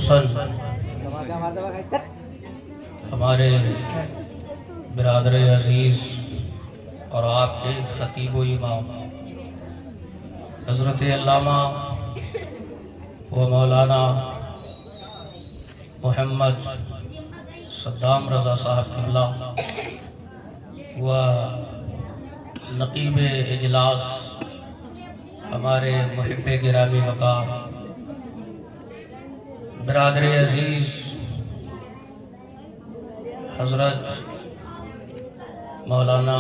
خصوصاً ہمارے برادر عزیز اور آپ کے خطیب و امام حضرت علامہ و مولانا محمد صدام رضا صاحب قبلہ و نقیب اجلاس ہمارے محب گرامی مقام برادر عزیز حضرت مولانا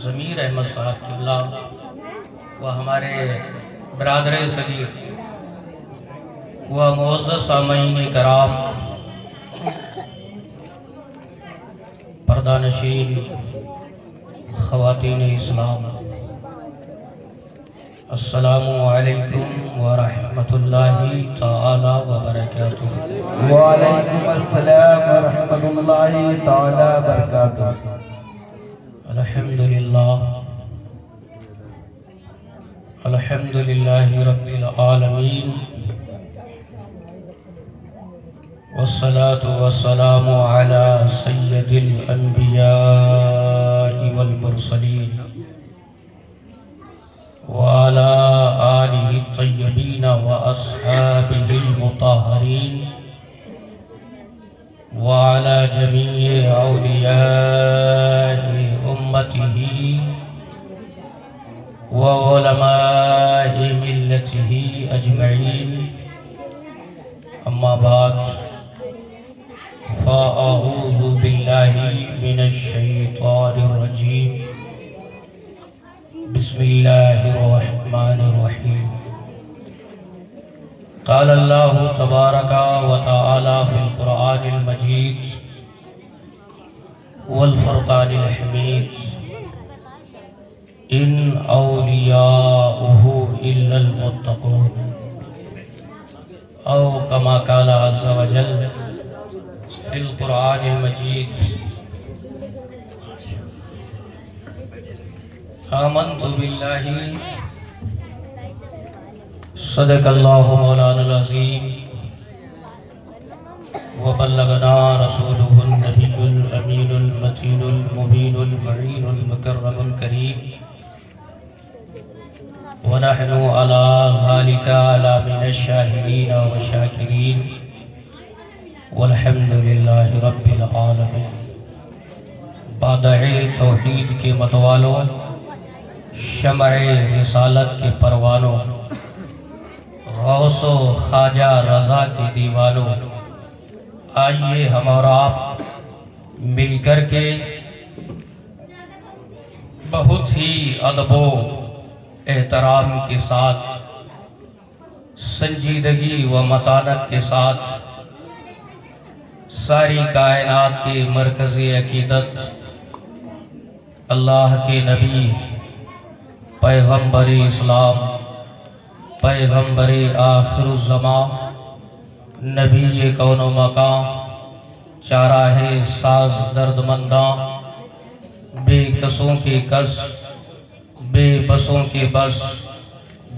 ضمیر احمد صاحب قبلہ و ہمارے برادر صغیر و معزز سامعین کرام، پردہ نشین خواتین اسلام، السلام علیکم ورحمۃ اللہ تعالی وبرکاتہ۔ وعلیکم السلام ورحمۃ اللہ تعالی وبرکاتہ۔ الحمدللہ رب العالمین، والصلاة والسلام على سید الانبیاء والمرسلین وعلى آلہ الطیبین واصحابہ المطہرین وعلى جمیع اولیاء امتہ وعلماء ملتہ اجمعین، اما بعد، فأعوذ باللہ من الشیطان الرجیم، بسم اللہ الرحمن الرحیم۔ قال اللہ تبارک و تعالی فی القرآن المجید والفرقان الحمید، ان اولیاؤہ الا المتقون، او کما قال عز وجل فی القرآن المجید، آمنت باللہ صدق اللہ مولانا العظیم وبلغنا رسولہ النبی الامین المتین المبین المعین المکرم الکریم، ونحن على ذلك على من الشاهدين والشاكرين، والحمد للہ رب العالمین۔ بادع توحید کے متوالوں، شمع رسالت کے پروانوں، غوث و خواجہ رضا کے دیوانوں، آئیے ہم اور آپ مل کر کے بہت ہی ادب و احترام کے ساتھ، سنجیدگی و متانت کے ساتھ ساری کائنات کے مرکزی عقیدت اللہ کے نبی پیغمبر اسلام، پیغمبر آخر الزمان، نبی کون و مقام، چاراہ ساز درد منداں، بے کسوں کے کس، بے بسوں کے بس،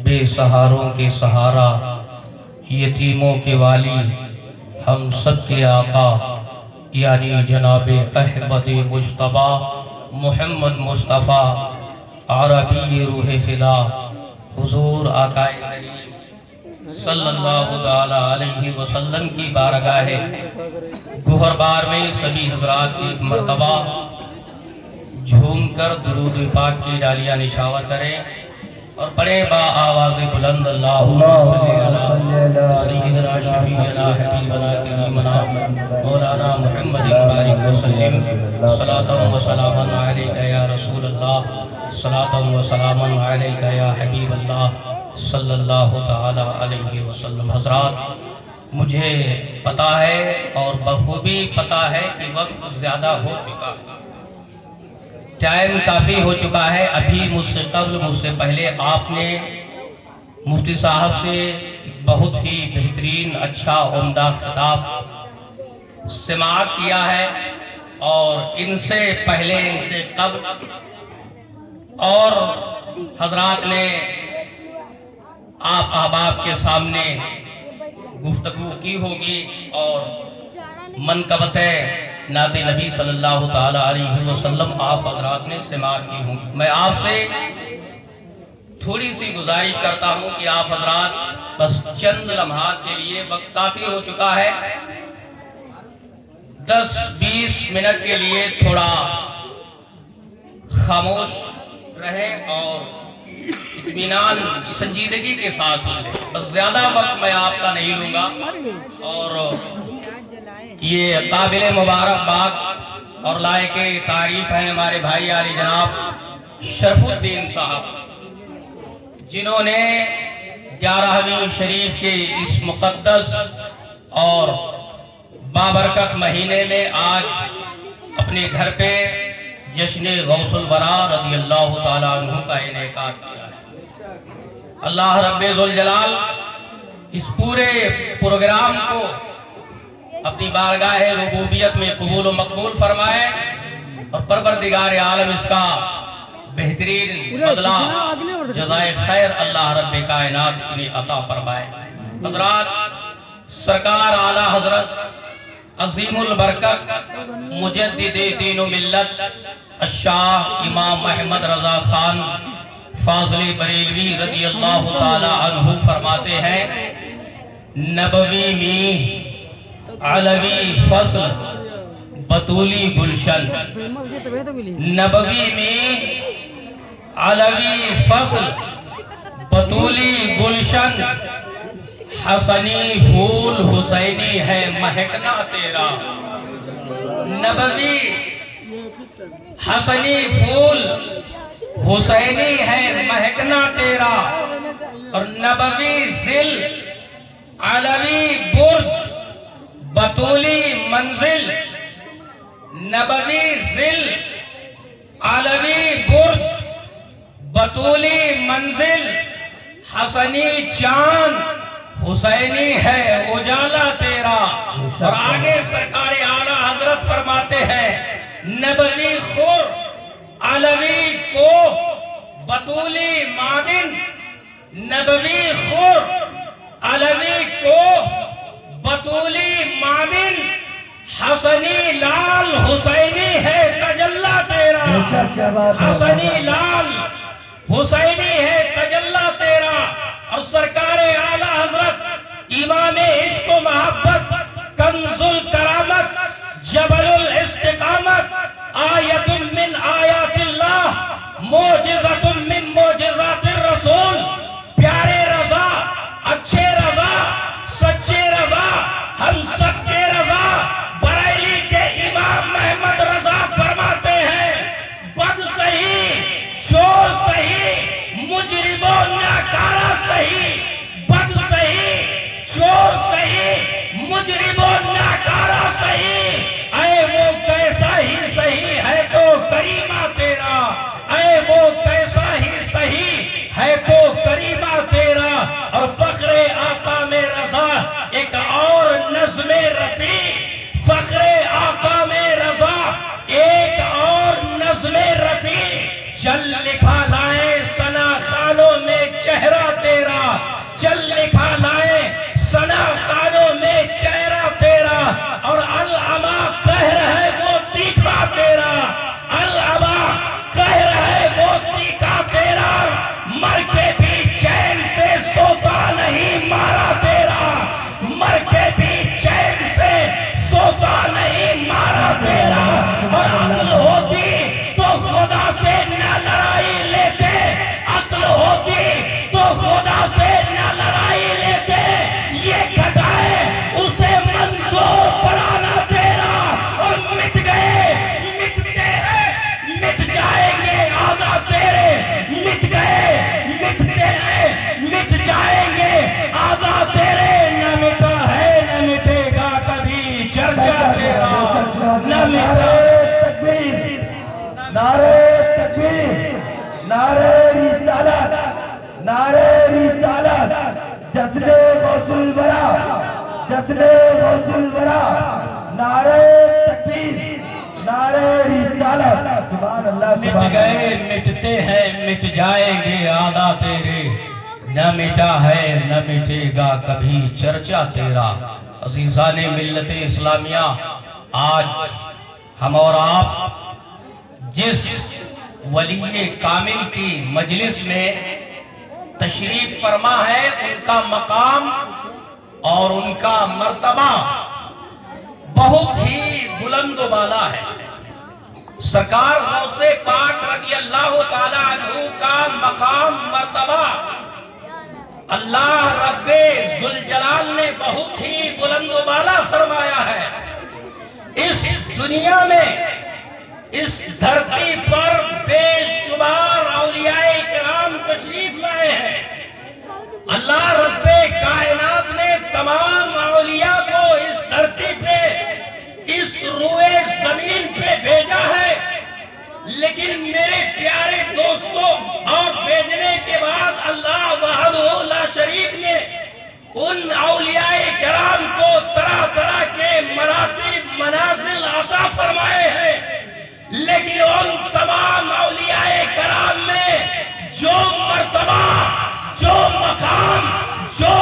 بے سہاروں کے سہارا، یتیموں کے والی، ہم سب کے آقا یعنی جناب احمد مجتبیٰ محمد مصطفیٰ عربی روح فدا حضور آقا کریم صلی اللہ علیہ وسلم کی بارگاہ گوہر بار میں سبھی حضرات ایک مرتبہ جھوم کر درود پاک کی ڈالیاں نشاور کریں اور پڑھیں با آواز بلند، اللہم صلی علی سیدنا شفیعنا حبیبنا کریمنا مولانا محمد بارک وسلم، صلاة و سلاما علیکہ یا رسول اللہ، صلاة و سلاما علیکہ یا حبیب اللہ صلی اللہ تعالی علیہ وسلم۔ حضرات، مجھے پتا ہے اور بخوبی پتا ہے کہ وقت زیادہ ہو چکا، ٹائم کافی ہو چکا ہے۔ ابھی مجھ سے قبل، مجھ سے پہلے آپ نے مفتی صاحب سے بہت ہی بہترین اچھا عمدہ خطاب سماعت کیا ہے، اور ان سے پہلے، ان سے قبل اور حضرات نے آپ احباب کے سامنے گفتگو کی ہوگی اور منقبت نعت نبی صلی اللہ تعالی علیہ وسلم آپ حضرات نے سماعت کی ہوں گی۔ میں آپ سے تھوڑی سی گزارش کرتا ہوں کہ آپ حضرات بس چند لمحات کے لیے، وقت کافی ہو چکا ہے، 10-20 منٹ کے لیے تھوڑا خاموش رہیں اور اطمینان سنجیدگی کے ساتھ سنیں۔ بس زیادہ وقت میں آپ کا نہیں لوں گا، اور یہ قابل مبارکباد اور لائق تعریف ہیں ہمارے بھائی علی جناب شرف الدین صاحب، جنہوں نے 11ویں شریف کے اس مقدس اور بابرکت مہینے میں آج اپنے گھر پہ جشن غوث الورا رضی اللہ تعالیٰ عنہ کا انعقاد کیا ہے۔ اللہ رب ذوالجلال اس پورے پروگرام کو اپنی بارگاہ ربوبیت میں قبول و مقبول فرمائے، اور پروردگار عالم اس کا بہترین بدلہ جزائے خیر اللہ رب کائنات انہیں عطا فرمائے۔ حضرات، سرکار اعلی حضرت عظیم البرکت مجدد دین و ملت الشاہ امام احمد رضا خان فاضل بریلوی رضی اللہ تعالی عنہ فرماتے ہیں، نبوی میں علوی فصل بطولی گلشن، نبوی میں علوی فصل بطولی گلشن، حسنی پھول حسینی ہے مہکنا تیرا۔ نبوی حسنی پھول حسینی ہے مہکنا تیرا، اور نبوی ذل علوی برج بطولی منزل، نبوی ذل علوی برج بطولی منزل، حسنی چاند حسینی ہے اجالا تیرا۔ اور آگے سرکار اعلیٰ حضرت فرماتے ہیں، نبوی خور علوی کو بطولی معدن، نبوی خور علوی کو بطولی معدن، حسنی لال حسینی ہے تجلا تیرا، حسنی لال حسینی ہے تجلا تیرا۔ اور سرکار اعلیٰ حضرت امام عشق و محبت کنز الکرامت جبل الاستقامت آیت من آیات اللہ معجزت من معجزات الرسول، پیارے رضا، اچھے رضا، سچے رضا، ہم سب کے رضا بریلی کے امام محمد رضا فرماتے ہیں، بد سہی چور سہی مجرم و ناکارہ سہی، بد سہی چور سہی مجرم و ناکارہ سہی، اے وہ کیسا ہی سہی ہے تو کریمہ تیرا، اے وہ کیسا ہی سہی ہے تو کریمہ تیرا۔ اور فخر آقا میں رضا ایک اور نظم رفیع، فخر آقا میں رضا ایک اور نظم رفیع، چل لکھا لائیں ثنا خانوں میں چہرہ تیرا، چل لکھا لائیں ثنا خانوں میں چہرہ تیرا، اور العما قہر ہے وہ تیکھا تیرا، العما قہر ہے وہ تیکھا تیرا، مر کے بھی چین سے سوتا نہیں مارا تیرا، مر کے بھی چین سے سوتا نہیں مارا تیرا۔ اور عقل ہوتی تو خدا سے نہ لڑائی لیتے، عقل ہوتی تو خدا سے نہ لڑائی لیتے، یہ گھٹائے اسے منظور بنانا تیرا۔ اور مٹ گئے مٹتے ہیں مٹ جائیں گے آدھا تیرے، مٹ گئے مٹتے ہیں مٹ جائیں گے آدھا تیرے، نہ مٹا ہے نہ مٹے گا کبھی چرچا تیرا، نہ مٹا۔ تکبیر، نعرہ تکبیر، نعرہ رسالت، نعرہ رسالت، جشن غوث الورا، جشن غوث الورا، نعرہ تکبیر، نعرہ رسالت، سبحان اللہ۔ مٹ گئے مٹتے ہیں مٹ جائیں گے آدھا تیرے، نہ مٹا ہے نہ مٹے گا کبھی چرچا تیرا۔ عزیزان ملت اسلامیہ، آج ہم اور آپ جس ولی کامل کی مجلس میں تشریف فرما ہے، ان کا مقام اور ان کا مرتبہ بہت ہی بلند و بالا ہے۔ سرکار غوث پاک رضی اللہ تعالیٰ عنہ کا مقام مرتبہ اللہ رب ذوالجلال نے بہت ہی بلند و بالا فرمایا ہے۔ اس دنیا میں، اس دھرتی پر بے شمار اولیاء کرام تشریف لائے ہیں۔ اللہ رب کائنات نے تمام اولیاء کو اس دھرتی پہ، اس روئے زمین پہ بھیجا ہے، لیکن میرے پیارے دوستوں، اور بھیجنے کے بعد اللہ وحدہ لا شریک نے ان اولیاء کرام کو طرح طرح کے مراتب، منازل عطا فرمائے ہیں، لیکن ان تمام اولیاء کرام میں جو مرتبہ، جو مقام، جو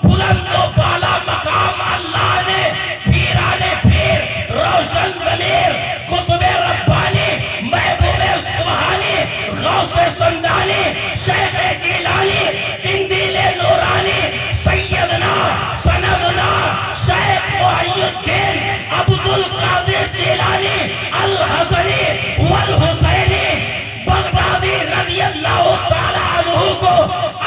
بلند و بالا مقام اللہ نے پیرانے پیر، روشن ضمیر، قطب ربانی، محبوب سبحانی، غوث سندانی، شیخ جیلانی، قندیل نورانی، سیدنا سندنا شیخ محی الدین عبد القادر جیلانی الحسنی والحسینی بغدادی رضی اللہ تعالیٰ عنہ کو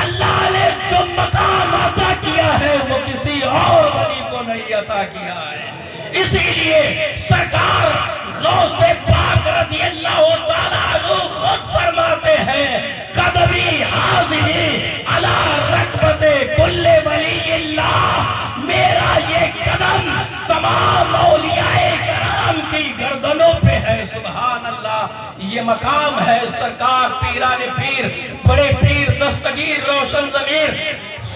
اللہ نے جو مقام عطا کیا ہے وہ کسی اور ولی کو نہیں عطا کیا ہے۔ اسی لیے سرکار غوث پاک رضی اللہ تعالیٰ عنہ خود فرماتے ہیں، قدمی حاضری علی رکبت کل ولی اللہ، میرا یہ قدم تمام اولیاء کرام کی گردنوں پہ ہے۔ سبحان اللہ، یہ مقام ہے سرکار پیران پیر، بڑے پیر دستگیر روشن ضمیر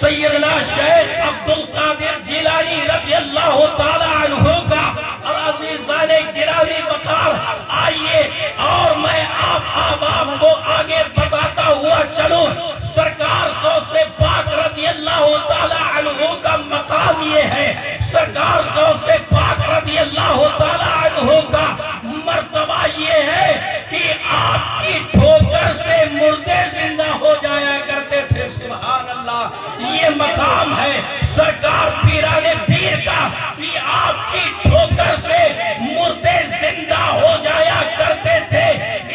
سیدنا شیخ عبد القادر جیلانی رضی اللہ تعالیٰ عنہ کا۔ اور عزیزان گرامی وقار، آئیے اور میں آپ کو آگے بتاتا ہوا چلوں، سرکار غوث پاک رضی اللہ تعالیٰ عنہ کا مقام یہ ہے، سرکار غوث پاک رضی اللہ تعالیٰ عنہ کا مرتبہ یہ ہے کہ آپ کی ٹھوکر سے مردے زندہ ہو جایا کرتے تھے۔ سبحان اللہ، یہ مقام ہے سرکار پیران پیر کا کہ آپ کی ٹھوکر سے مردے زندہ ہو جایا کرتے تھے۔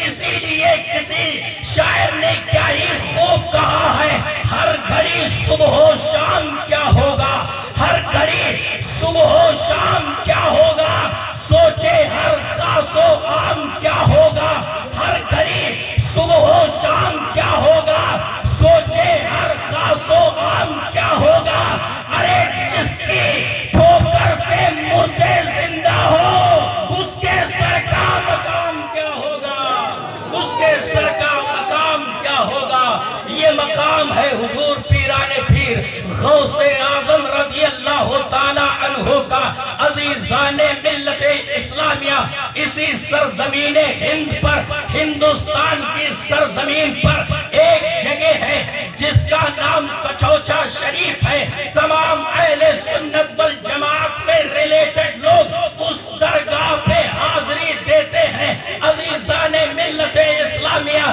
اسی لیے کسی شاعر نے کیا ہی خوب کہا ہے، ہر گھڑی صبح و شام کیا ہوگا، ہر گھڑی صبح و شام کیا ہوگا، سوچے ہر خاص و عام کیا ہوگا، ہر گھڑی صبح و شام کیا ہوگا، سوچے ہر خاص و عام کیا ہوگا۔ ارے جس کی ٹھوکر سے مردے زندہ ہو، اس کے سر کا مقام کیا ہوگا، اس کے سر کا مقام کیا ہوگا۔ یہ مقام ہے حضور پیران پیر غوث اعظم رضی اللہ تعالیٰ عنہ کا۔ عزیزان ملت اسلامیہ، اسی سرزمین ہند پر، ہندوستان کی سرزمین پر ایک جگہ ہے جس کا نام کچوچا شریف ہے۔ تمام اہل سنت والجماعت سے ریلیٹڈ لوگ اس درگاہ پہ حاضری دیتے ہیں۔ عزیزان ملت اسلامیہ،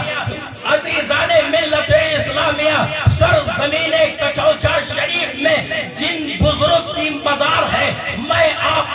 عزیزان ملت اسلامیہ، سرزمین کچوچا شریف میں جن بزرگ کی مزار ہے، میں آپ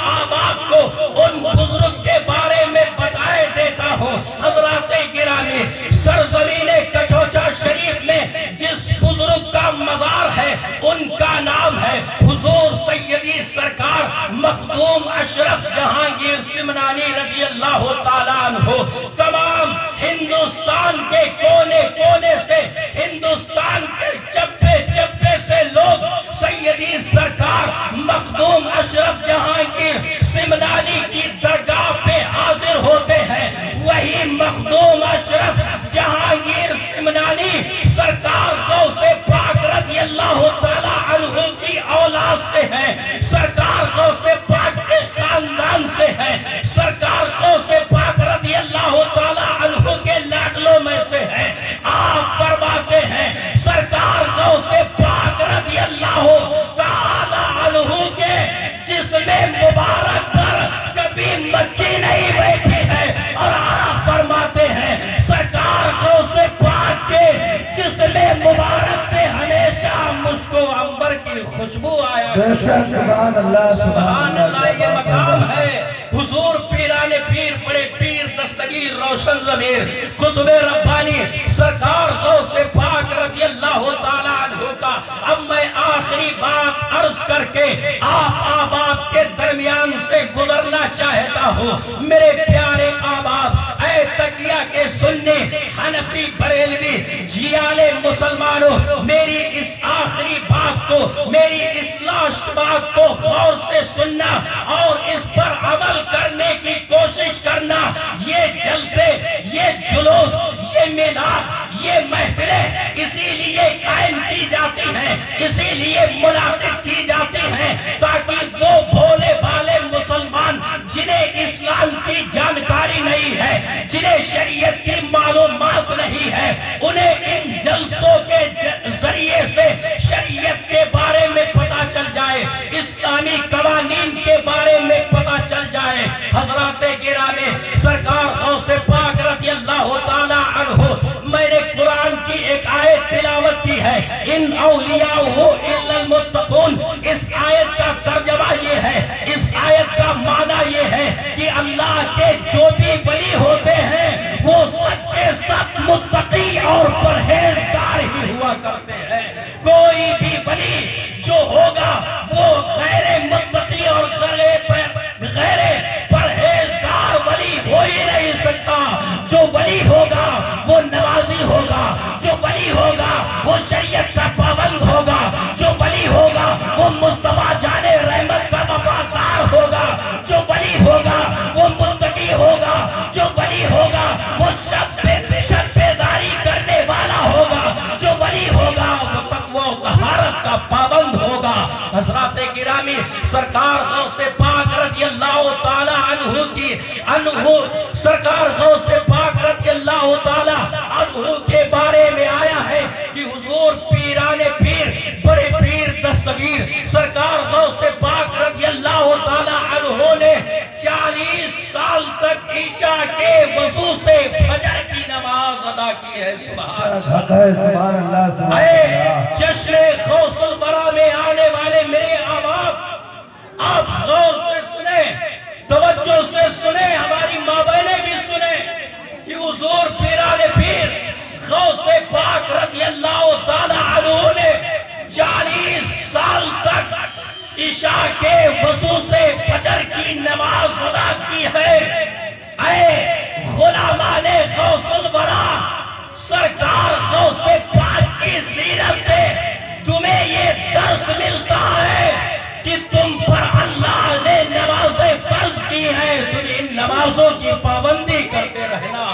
کو ان بزرگ کے بارے میں بتائے دیتا ہوں۔ حضرات گرامی، سرزمین کچوچا شریف میں جس بزرگ کا مزار ہے ان کا نام ہے حضور سیدی سرکار مخدوم اشرف جہانگیر سمنانی رضی اللہ تعالیٰ عنہ۔ تمام ہندوستان کے کونے کونے سے، ہندوستان کے چپے چپے سے لوگ سیدی سرکار مخدوم اشرف جہانگیر سمنانی کی درگاہ پہ حاضر ہوتے ہیں۔ وہی مخدوم اشرف جہانگیر سمنانی سرکار غوث پاک رضی اللہ تعالیٰ عنہ کی اولاد سے ہیں، سرکار غوث پاک کے خاندان سے ہیں، سرکار غوث پاک رضی اللہ تعالیٰ عنہ کے لاڈلوں میں سے ہیں۔ آپ فرماتے ہیں سرکار غوث جسم مبارک پر کبھی مکھی نہیں بیٹھی ہے، اور آپ فرماتے ہیں سرکار غوث پاک کے جسم مبارک سے ہمیشہ مشک و عنبر کی خوشبو آیا بے شک سبحان اللہ سبحان اللہ۔ یہ مقام ہے حضور پیران پیر، بڑے پیر دستگیر روشن ضمیر قطب ربانی سرکار غوث پاک رضی اللہ تعالیٰ عنہ کا۔ اب میں آخری بات عرض کر کے آپ آباد کے درمیان سے گزرنا چاہتا ہوں۔ میرے پیارے آباد، اے تکیہ کے سنی، حنفی بریلوی، جیالے مسلمانوں، میری اس آخری بات کو، میری اس لاسٹ بات کو غور سے سننا اور اس پر عمل کرنے کی کوشش کرنا۔ یہ جلسے، یہ جلوس، یہ میلاد، یہ محفلیں اسی لیے قائم کی جاتی ہیں، اسی لیے منعقد کی جاتی ہیں تاکہ وہ بھولے بھالے مسلمان جنہیں اسلام کی جانکاری نہیں ہے، جنہیں شریعت کی معلومات نہیں ہے، انہیں ان جلسوں کے ذریعے سے شریعت کے بارے میں پتہ چل جائے، اسلامی قوانین کے بارے میں پتہ چل جائے۔ حضرات گرامی، سرکار غوث پاک رضی اللہ تعالیٰ عنہ، میں نے قرآن کی ایک آیت تلاوت کی ہے، ان اولیاء الا المتقون۔ اس آیت کا ترجمہ یہ ہے، اس آیت کا معنی یہ ہے کہ اللہ کے جو بھی ولی ہوتے ہیں وہ سب کے سب متقی اور پرہیزگار ہی ہوا کرتے ہیں۔ کوئی بھی ولی جو ہوگا وہ غیر متقی اور غیر پرہیزگار ولی ہو ہی نہیں سکتا۔ جو ولی ہوگا وہ نمازی ہوگا، جو ولی ہوگا وہ شریعت کا پابند ہوگا، جو ولی ہوگا وہ مصطفیٰ جان رحمت کا وفادار ہوگا، جو ولی ہوگا وہ متقی ہوگا، جو ولی ہوگا وہ شب بیداری کرنے والا ہوگا، جو ولی ہوگا وہ تقوی و طہارت کا پابند ہوگا۔ حضرات گرامی، سرکار غوث پاک رضی اللہ تعالی عنہ سرکار غوث پاک رضی اللہ تعالی عنہ کے بارے میں آیا ہے کہ حضور پیران پیر، بڑے پیر دستگیر سرکار غوث پاک رضی اللہ تعالی عنہ نے 40 سال تک عشاء کے وضو سے فجر کی نماز ادا کی ہے۔ سبحان اللہ۔ اے جشن غوث الورا میں آنے والے میرے احباب، آپ غور سے سنیں، توجہ سے سنیں، ہماری ماں بہنیں بھی سنیں کہ حضور پیران پیر غوث پاک رضی اللہ تعالی عنہ نے 40 سال تک عشاء کے وضو سے فجر کی نماز ادا کی ہے۔ اے غلامان غوث الورا، سرکار غوث پاک کی سیرت سے تمہیں یہ درس ملتا ہے کہ تم پر اللہ نے نمازیں فرض کی ہیں، تم ان نمازوں کی پابندی کرتے رہنا،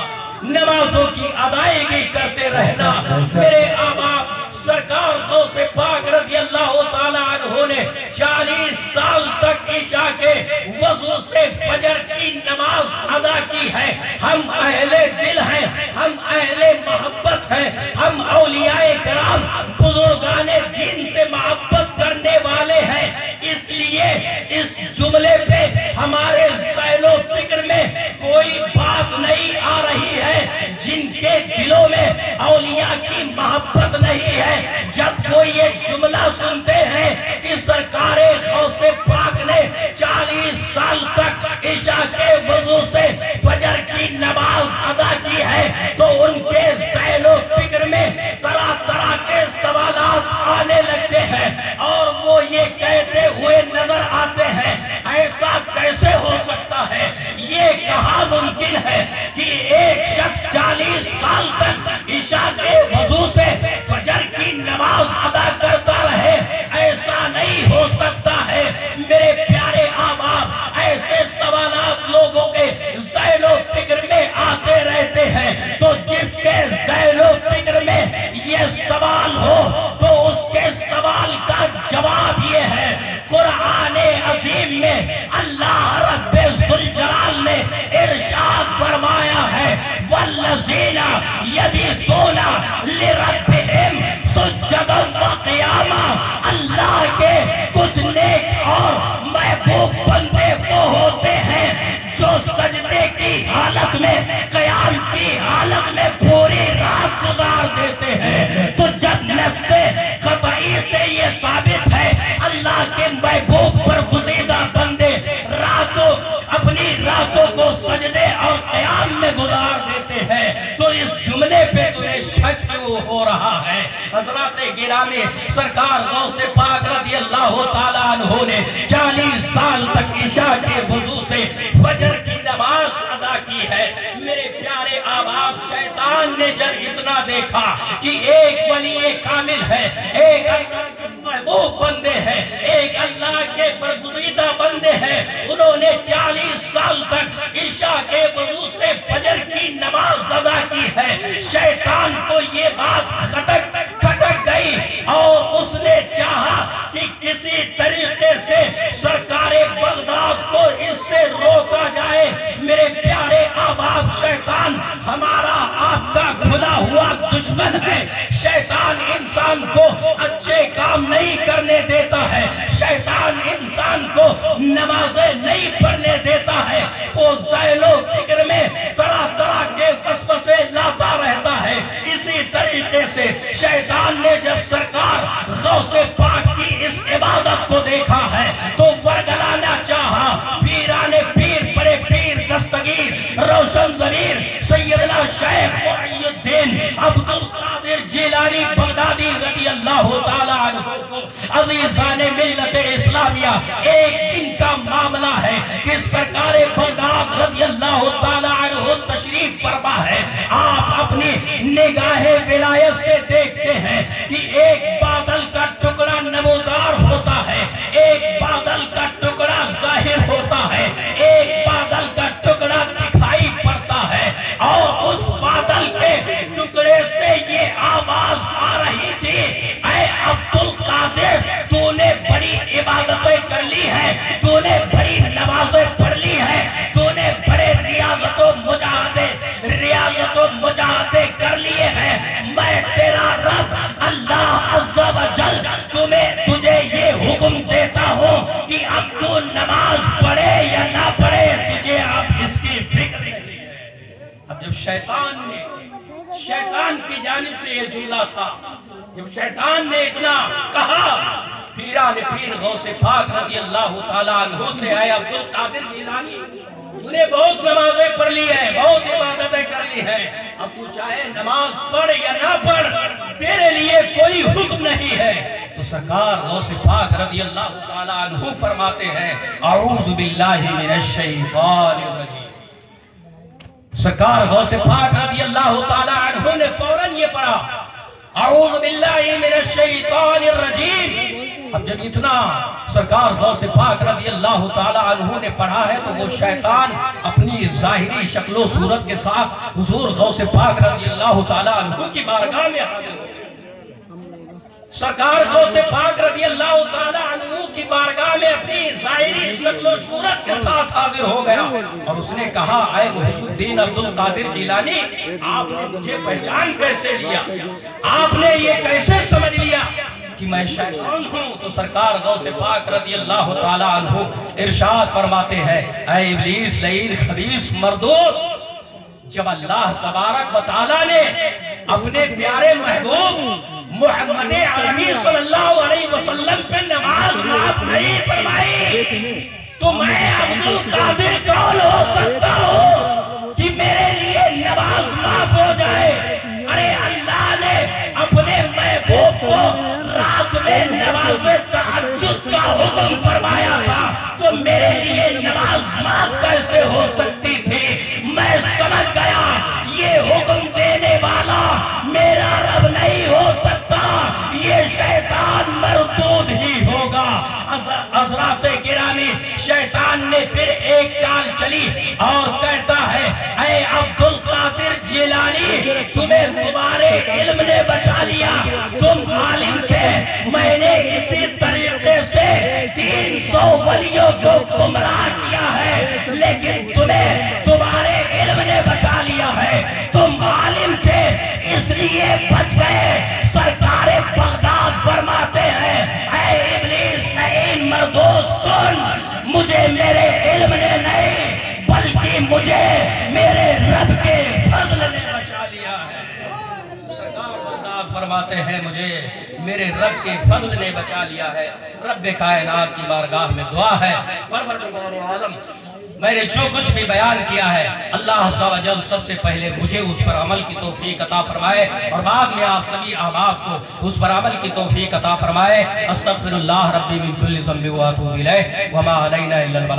نمازوں کی ادائیگی کرتے رہنا۔ میرے آباء، سرکار غوث پاک رضی اللہ تعالیٰ عنہ نے 40 سال تک عشاء کے وضو سے فجر کی نماز ادا کی ہے۔ ہم اہل دل ہیں، ہم اہل محبت ہیں، ہم اولیاء کرام بزرگان دین سے محبت کرنے والے ہیں، اس لیے اس جملے پہ ہمارے ذہن و فکر میں کوئی بات نہیں آ رہی ہے جن کے دلوں میں اولیاء کی محبت نہیں ہے۔ جب وہ یہ جملہ سنتے ہیں کہ سرکار غوث پاک نے 40 سال تک عشاء کے وضو سے فجر کی نماز ادا کی ہے تو ان کے ذہن و فکر میں طرح طرح کے سوالات آنے لگتے ہیں اور وہ یہ کہتے ہوئے نظر آتے ہیں، ایسا کیسے ہو سکتا ہے؟ یہ کہاں ممکن ہے کہ ایک شخص 40 سال تک عشاء کے وضو سے فجر کی نماز ادا کرتا رہے؟ ایسا نہیں ہو سکتا ہے۔ میرے پیارے احباب، ایسے سوالات لوگوں کے ذہن و فکر میں آتے رہتے ہیں، تو جس کے ذہن و فکر میں یہ سوال ہو تو اس کے سوال کا جواب یہ ہے، قرآن عظیم میں اللہ رب ذوالجلال نے ارشاد فرمایا ہے، والذین یبیتون لربہم سجدا وقیاما۔ اللہ کے کچھ نیک اور محبوب میں قیام کی حالت میں پوری رات گزار دیتے ہیں۔ تو جب نص قطعی سے یہ ثابت ہے اللہ کے محبوب پر گزیدہ بندے اپنی راتوں کو سجدے اور قیام میں گزار دیتے ہیں، تو اس جملے پہ تمہیں شک کیوں ہو رہا ہے؟ حضرات گرامی، سرکار غوث پاک رضی اللہ تعالیٰ عنہ نے 40 سال تک عشاء کے وضو سے فجر کی نماز ادا کی ہے۔ میرے پیارے احباب، شیطان نے جب اتنا دیکھا کہ ایک ولی کامل ہے، ایک اللہ کے محبوب بندے ہیں، ایک اللہ کے برگزیدہ بندے ہیں، انہوں نے 40 سال تک عشاء کے وضو سے فجر کی نماز ادا کی ہے، شیطان کو یہ بات کھٹک گئی اور اس نے چاہا کہ کسی طریقے سے سرکار بغداد کو اس سے روکا جائے۔ میرے پیارے احباب، شیطان ہمارا آپ کا کھلا ہوا دشمن ہے۔ شیطان انسان کو اچھے کام نہیں کرنے دیتا ہے، شیطان انسان کو نمازیں نہیں پڑھنے دیتا ہے، وہ ذہن و فکر میں طرح طرح کے وسوسے لاتا رہتا ہے۔ اسی طریقے سے شیطان نے جب سرکار غوث پاک کی اس عبادت کو دیکھا ہے تو ورگلانا چاہا۔ پیران پیر، بڑے پیر دستگیر روشن ضمیر سیدنا شیخ محی الدین عبد القادر جیلانی بغدادی رضی اللہ تعالیٰ عنہ کو، عزیزان ملت اسلامیہ، ایک دن کا معاملہ ہے کہ سرکار بغداد رضی اللہ تعالیٰ عنہ تشریف فرما ہے۔ آپ اپنی نگاہ ولایت سے دیکھتے ہیں کہ ایک بادل کا ٹکڑا نمودار ہوتا ہے، ایک بادل کا ٹکڑا ظاہر ہوتا ہے، ایک بادل کا ٹکڑا دکھائی پڑتا ہے، اور اس بادل کے ٹکڑے سے یہ آواز آ رہی تھی، اے عبد القادر، تو نے بڑی عبادتیں کر لی ہیں، تو نے بڑی نمازیں پڑھ لی ہیں، تو نے بڑے ریاضت و مجاہدے کر لیے ہیں، میں تیرا رب اللہ عز و جل تجھے یہ حکم دیتا ہوں کہ اب تو نماز پڑھے یا نہ پڑھے، تجھے اب اس کی فکر نہیں ہے۔ اب جب شیطان کی جانب سے یہ جملہ تھا، جب شیطان نے اتنا کہا، پیران پیر غوث پاک رضی اللہ تعالیٰ عنہ سے، اے عبد القادر جیلانی، تو نے بہت نمازیں پڑھ لی ہیں، بہت عبادتیں کر لی ہیں، اب تو چاہے نماز پڑھ یا نہ پڑھ، تیرے لیے کوئی حکم نہیں ہے۔ تو سرکار غوث پاک رضی اللہ تعالیٰ عنہ فرماتے ہیں، اعوذ باللہ من الشیطان الرجیم۔ سرکار غوث پاک رضی اللہ تعالیٰ عنہ نے فوراً یہ پڑھا، اعوذ باللہ من الشیطان الرجیم۔ اب جب اتنا سرکار غوث پاک رضی اللہ تعالیٰ عنہ نے پڑھا ہے تو وہ شیطان اپنی ظاہری شکل و صورت کے ساتھ حضور غوث پاک رضی اللہ تعالیٰ عنہ کی بارگاہ میں حاضر ہو گیا۔ سرکار غوث پاک رضی اللہ تعالیٰ عنہ کی بارگاہ میں اپنی ظاہری شکل و صورت کے ساتھ حاضر ہو گیا اور اس نے کہا، اے محی الدین عبد القادر جیلانی، آپ نے مجھے پہچان کیسے لیا؟ آپ نے یہ کیسے سمجھ لیا کہ میں شیطان ہوں؟ تو سرکار غوث پاک رضی اللہ تعالیٰ عنہ ارشاد فرماتے ہیں، اے ابلیس لعین خبیث مردود، جب اللہ تبارک و تعالیٰ نے اپنے پیارے محبوب محمد عربی صلی اللہ علیہ وسلم پہ نماز معاف نہیں فرمائی تو میں عبد القادر کون ہو سکتا ہوں کہ میرے لیے نماز معاف ہو جائے؟ ارے اللہ نے اپنے محبوب کو رات میں نماز تہجد کا حکم فرمایا تھا تو میرے لیے نماز معاف کیسے ہو سکتی تھی؟ میں سمجھ گیا یہ حکم دینے والا میرا رب نہیں ہو سکتا، یہ شیطان مردود ہی ہوگا۔ حضرات گرامی، شیطان نے پھر ایک چال چلی اور کہتا ہے، اے عبد القادر جیلانی، تمہیں تمہارے علم نے بچا لیا، تم عالم تھے، میں نے اسی طریقے سے 300 ولیوں کو گمراہ کیا ہے، لیکن تمہیں تمہارے علم نے بچا لیا ہے، تم عالم تھے اس لیے بچ گئے۔ سرکار بغداد فرماتے ہیں، اے ابلیس لعین مردود سن، مجھے میرے علم نے نہیں بلکہ مجھے میرے کے فضل نے بچا لیا ہے۔ سرکار خطاب فرماتے ہیں مجھے میرے رب کے فضل نے بچا لیا ہے۔ رب کائنات کی بارگاہ میں دعا ہے، پروردگار عالم میں نے جو کچھ بھی بیان کیا ہے اللہ عز و جل سب سے پہلے مجھے اس پر عمل کی توفیق عطا فرمائے، اور بعد میں آپ سبھی احباب کو اس پر عمل کی توفیق عطا فرمائے۔ استغفر اللہ ربی من کل ذنب و اتوب الیہ وما علینا الا البلاغ۔